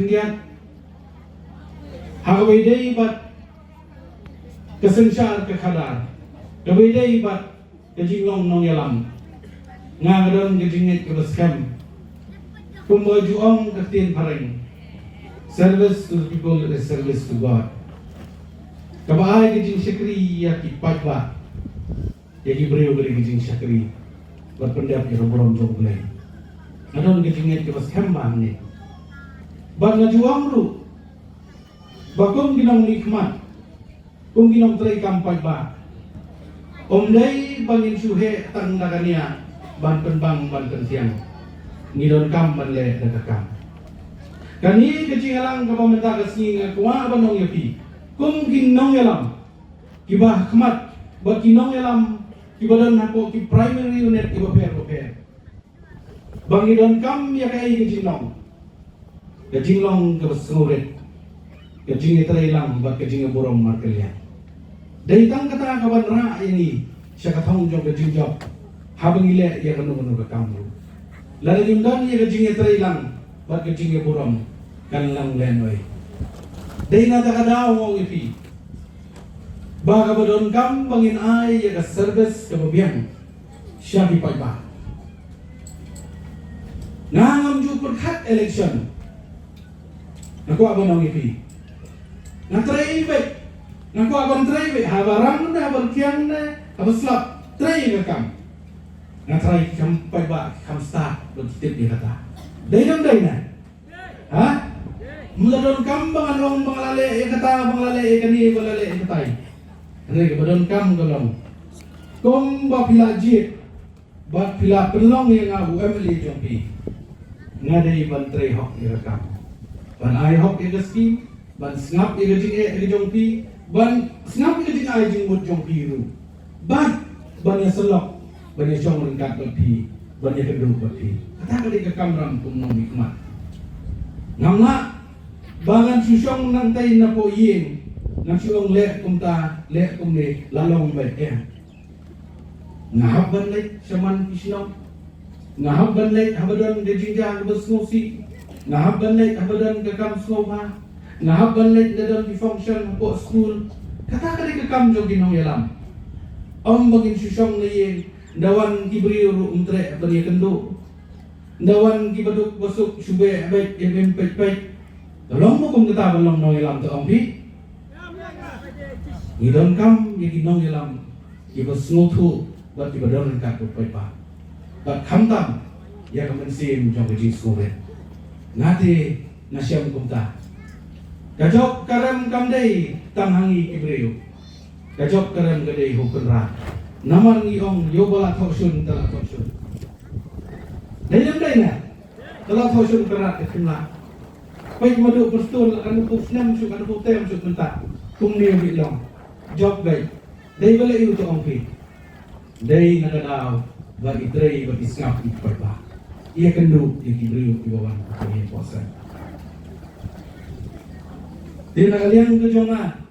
ketinggian. Hawidai bat kesensyar kekadar. Kawidai bat kejinglong nong yalam. Ngadon kejingit kebeskem. Kumbajuong ketin paring. Service to the people is service to God. Kabahay kejing syakri ya kipat ba. Ya gibreo beri kejing syakri. Berpendap ya roborom jong bulay. Ngadon kejingit kebeskem bang ni. Bang ngajuang lu. Bakum ginong nikmat. Kung ginong tray kampai ba. Omday bangin suhe tangdagania. Banten bang banten siang. Ngidon kam banle nakakam. Kani kecing kapamenta kasing kuwa banong yapi. Kung ginong yalam. Kiba khmat. Ba ginong yalam. Kiba don hapo ki primary unit kiba per. Bangidon kam ya kay kecing long kebesengurit. Kecing itray lang ba kecing borong markelya. Daitang kata kaban ra ini siya katong jong kecing job. Habang ile ya kanu kamu. Lalu jumdan ya kecing itray lang ba kecing borong kan lang lenoy. Dai na takadaw mo ipi. Baga badon kam bangin ay ya ka service kababiyan. Siya di pa. Nangam ju perkat election. Naku abang ipi. Natray ibig. Naku abang tray ibig. Habarang na berkiang na abaslap tray kam. Natray kam pa kam start bertip di kata. Dainam na. Ha? Mula don kam banganong bangalale kata bangalale kani balale katay. Re badon kam golong. Kung ba pilajit ba pila pelong yang abu emily jompi. Ngadai bantray hok irakam. Ban ay hok igaski, ban snap igajing jompi, ban snap igajing ay jing mut jompi ru. Ban ya selok, ban ya jong ringkat berpi, ban ya kedua berpi. Kata kali ke kamram kumnong hikmat. Ngamna bangan susong nantay na po yin. Nang siung lek kumta lek kumne lalong baik ya. Ngahaban lek saman isno. Ngahaban lek habadan dejinja besnosi. Ngahaban lek habadan kekam snova. Ngahaban lek dadan di function po school. Kata kali kekam jo ginong yalam. Om bagin susong ne dawan kibriu umtre bani kendo. Dawan kibaduk basuk sube baik pek. Tolong mo kung kita belum no yalam to ompi. Ngidon kam yaki nong yalam kiba snotu bat kiba don ka ko pa. Bat kamtam ya kamen sim jong ji skore. Ngati nasyam kumta. Kajok karam kamdei tanghangi kibreu. Kajok karam gadei hukunra. Naman iong yobala thosun tala thosun. Dayam na. Tala thosun karat ketimla. Pai madu postul anu pusnam su anu putem su kunta. Kumni bilong. Job baik. Dai bala itu ongpi. Dai nakadaw ba itray ba isngap iparba. Iya kendu di kibriu di bawah kami puasa. Di nakalian ke jonga.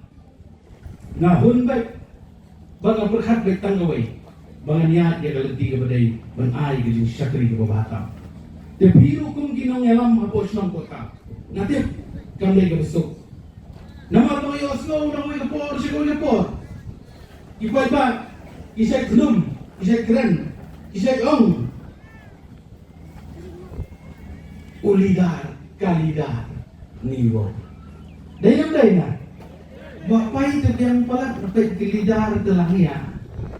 Ngahun baik. Bang berkat baik tanggawai. Bang niat dia kalenti ke badai ban ai ke jing syakri ke babata. Te biru kum ginong yalam apo snam kota. Natip kami ke besok. Nama to yo snow na mo por siguro por. Ipay ba? Isay knum, isay kren, isay ong. Ulidar, kalidar, niwo. Dayam na. Bapay to yang palat napay kalidar telangya.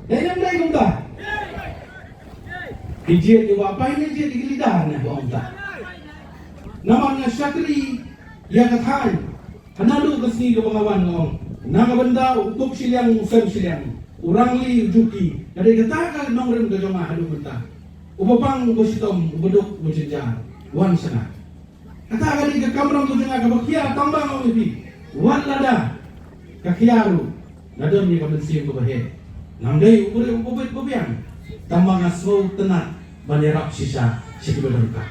Dayam kung ta. Dijit di bapay ni dijit kalidar na buong ta. Naman nga syakri ya kathay. Hanalo kasi kabangawan ngong nakabanda utok silang usam silang urang li juki dari kata nong rim ka joma hadu benta upapang bositom ubudok bojenjar wan sana kata kali ka kamrang ko nga kabakia tambang ang ibi wan lada kakiyaru nadon ni kabensim ko bahe ngamdai ubure ububit bubiang tambang asmo tenat banyak sisa sikibadurka